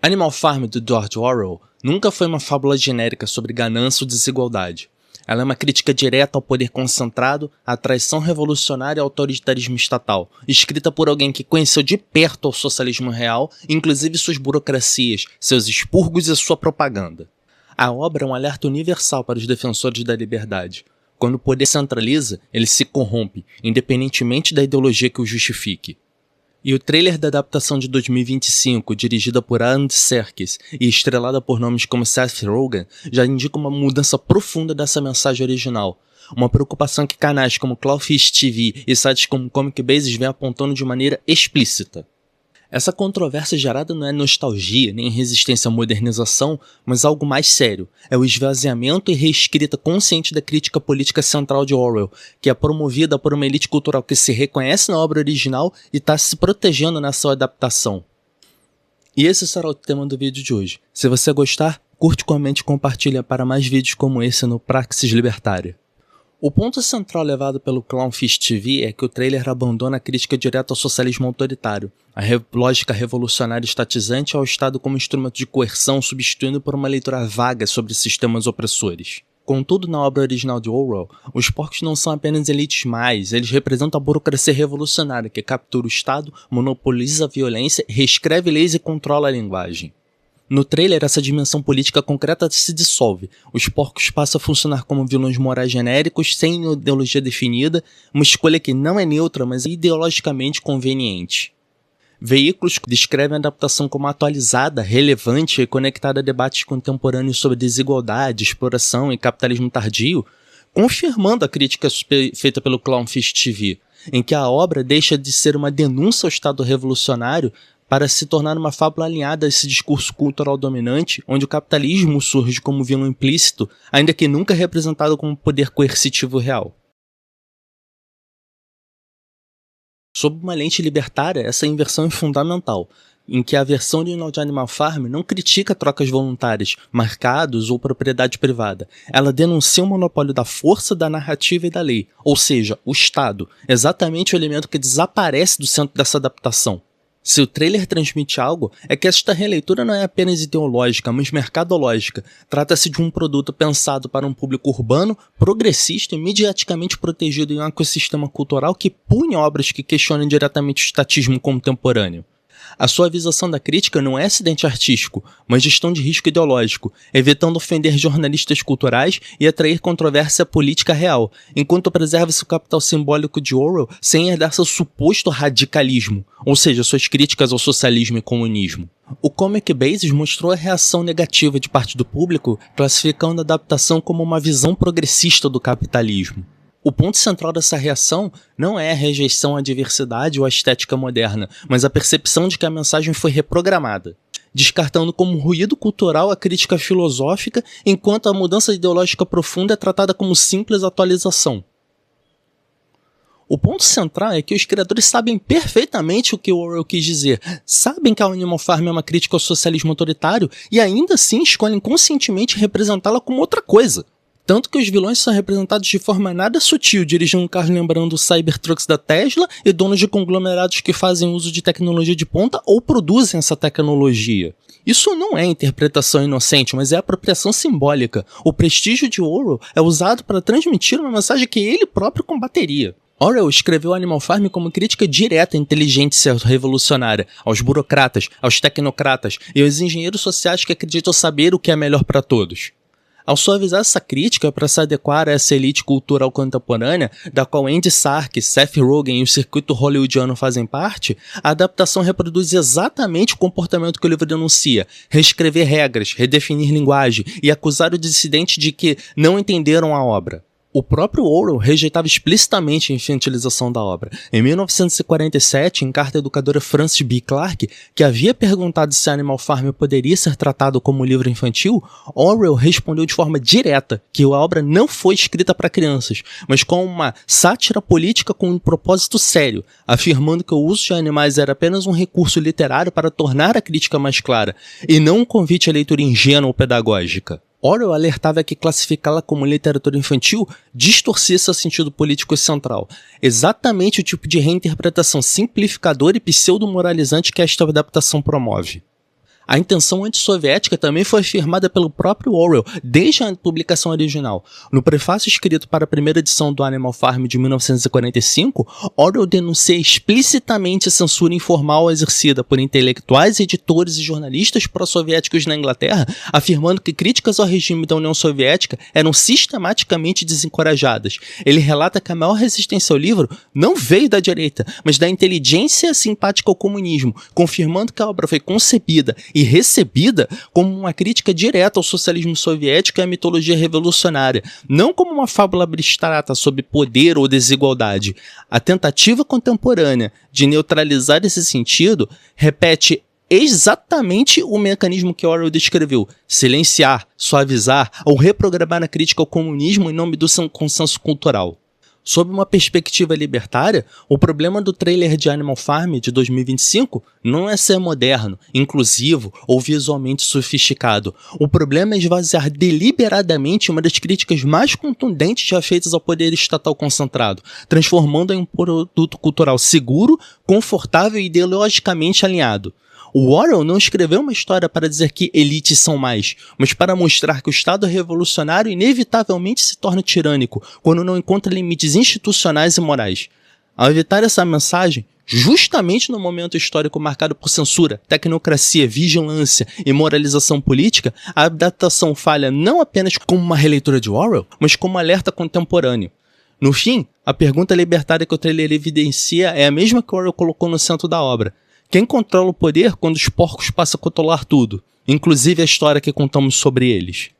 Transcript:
Animal Farm, do George Orwell, nunca foi uma fábula genérica sobre ganância ou desigualdade. Ela é uma crítica direta ao poder concentrado, à traição revolucionária e ao autoritarismo estatal, escrita por alguém que conheceu de perto o socialismo real, inclusive suas burocracias, seus expurgos e sua propaganda. A obra é um alerta universal para os defensores da liberdade. Quando o poder centraliza, ele se corrompe, independentemente da ideologia que o justifique. E o trailer da adaptação de 2025, dirigida por Andy Serkis e estrelada por nomes como Seth Rogen, já indica uma mudança profunda dessa mensagem original. Uma preocupação que canais como Clownfish TV e sites como Comic Basis vêm apontando de maneira explícita. Essa controvérsia gerada não é nostalgia nem resistência à modernização, mas algo mais sério. É o esvaziamento e reescrita consciente da crítica política central de Orwell, que é promovida por uma elite cultural que se reconhece na obra original e está se protegendo na sua adaptação. E esse será o tema do vídeo de hoje. Se você gostar, curte, comente e compartilha para mais vídeos como esse no Praxis Libertária. O ponto central levado pelo Clownfish TV é que o trailer abandona a crítica direta ao socialismo autoritário, a lógica revolucionária estatizante ao Estado como instrumento de coerção, substituindo por uma leitura vaga sobre sistemas opressores. Contudo, na obra original de Orwell, os porcos não são apenas elites mais, eles representam a burocracia revolucionária que captura o Estado, monopoliza a violência, reescreve leis e controla a linguagem. No trailer, essa dimensão política concreta se dissolve. Os porcos passam a funcionar como vilões morais genéricos, sem ideologia definida, uma escolha que não é neutra, mas é ideologicamente conveniente. Veículos descrevem a adaptação como atualizada, relevante e conectada a debates contemporâneos sobre desigualdade, exploração e capitalismo tardio, confirmando a crítica feita pelo Clownfish TV, em que a obra deixa de ser uma denúncia ao Estado revolucionário para se tornar uma fábula alinhada a esse discurso cultural dominante, onde o capitalismo surge como vilão implícito, ainda que nunca representado como poder coercitivo real. Sob uma lente libertária, essa inversão é fundamental, em que a versão original de Animal Farm não critica trocas voluntárias, mercados ou propriedade privada. Ela denuncia o monopólio da força, da narrativa e da lei, ou seja, o Estado, exatamente o elemento que desaparece do centro dessa adaptação. Se o trailer transmite algo, é que esta releitura não é apenas ideológica, mas mercadológica. Trata-se de um produto pensado para um público urbano, progressista e mediaticamente protegido em um ecossistema cultural que pune obras que questionem diretamente o estatismo contemporâneo. A suavização da crítica não é acidente artístico, mas gestão de risco ideológico, evitando ofender jornalistas culturais e atrair controvérsia política real, enquanto preserva-se o capital simbólico de Orwell sem herdar seu suposto radicalismo, ou seja, suas críticas ao socialismo e comunismo. O Comic Basis mostrou a reação negativa de parte do público, classificando a adaptação como uma visão progressista do capitalismo. O ponto central dessa reação não é a rejeição à diversidade ou à estética moderna, mas a percepção de que a mensagem foi reprogramada, descartando como ruído cultural a crítica filosófica, enquanto a mudança ideológica profunda é tratada como simples atualização. O ponto central é que os criadores sabem perfeitamente o que Orwell quis dizer, sabem que a Animal Farm é uma crítica ao socialismo autoritário e ainda assim escolhem conscientemente representá-la como outra coisa. Tanto que os vilões são representados de forma nada sutil, dirigindo um carro lembrando os Cybertrucks da Tesla e donos de conglomerados que fazem uso de tecnologia de ponta ou produzem essa tecnologia. Isso não é interpretação inocente, mas é apropriação simbólica. O prestígio de Orwell é usado para transmitir uma mensagem que ele próprio combateria. Orwell escreveu Animal Farm como crítica direta à inteligência revolucionária, aos burocratas, aos tecnocratas e aos engenheiros sociais que acreditam saber o que é melhor para todos. Ao suavizar essa crítica para se adequar a essa elite cultural contemporânea, da qual Andy Serkis, Seth Rogen e o circuito hollywoodiano fazem parte, a adaptação reproduz exatamente o comportamento que o livro denuncia: reescrever regras, redefinir linguagem e acusar o dissidente de que não entenderam a obra. O próprio Orwell rejeitava explicitamente a infantilização da obra. Em 1947, em carta à educadora Frances B. Clark, que havia perguntado se Animal Farm poderia ser tratado como livro infantil, Orwell respondeu de forma direta que a obra não foi escrita para crianças, mas como uma sátira política com um propósito sério, afirmando que o uso de animais era apenas um recurso literário para tornar a crítica mais clara, e não um convite à leitura ingênua ou pedagógica. Orwell alertava que classificá-la como literatura infantil distorcia seu sentido político central, exatamente o tipo de reinterpretação simplificadora e pseudo-moralizante que esta adaptação promove. A intenção antissoviética também foi afirmada pelo próprio Orwell desde a publicação original. No prefácio escrito para a primeira edição do Animal Farm de 1945, Orwell denuncia explicitamente a censura informal exercida por intelectuais, editores e jornalistas pró-soviéticos na Inglaterra, afirmando que críticas ao regime da União Soviética eram sistematicamente desencorajadas. Ele relata que a maior resistência ao livro não veio da direita, mas da inteligência simpática ao comunismo, confirmando que a obra foi concebida e recebida como uma crítica direta ao socialismo soviético e à mitologia revolucionária, não como uma fábula abstrata sobre poder ou desigualdade. A tentativa contemporânea de neutralizar esse sentido repete exatamente o mecanismo que Orwell descreveu: silenciar, suavizar ou reprogramar a crítica ao comunismo em nome do seu consenso cultural. Sob uma perspectiva libertária, o problema do trailer de Animal Farm de 2025 não é ser moderno, inclusivo ou visualmente sofisticado. O problema é esvaziar deliberadamente uma das críticas mais contundentes já feitas ao poder estatal concentrado, transformando-a em um produto cultural seguro, confortável e ideologicamente alinhado. O Orwell não escreveu uma história para dizer que elites são mais, mas para mostrar que o Estado revolucionário inevitavelmente se torna tirânico quando não encontra limites institucionais e morais. Ao evitar essa mensagem, justamente no momento histórico marcado por censura, tecnocracia, vigilância e moralização política, a adaptação falha não apenas como uma releitura de Orwell, mas como um alerta contemporâneo. No fim, a pergunta libertária que o trailer evidencia é a mesma que Orwell colocou no centro da obra. Quem controla o poder quando os porcos passam a controlar tudo, inclusive a história que contamos sobre eles?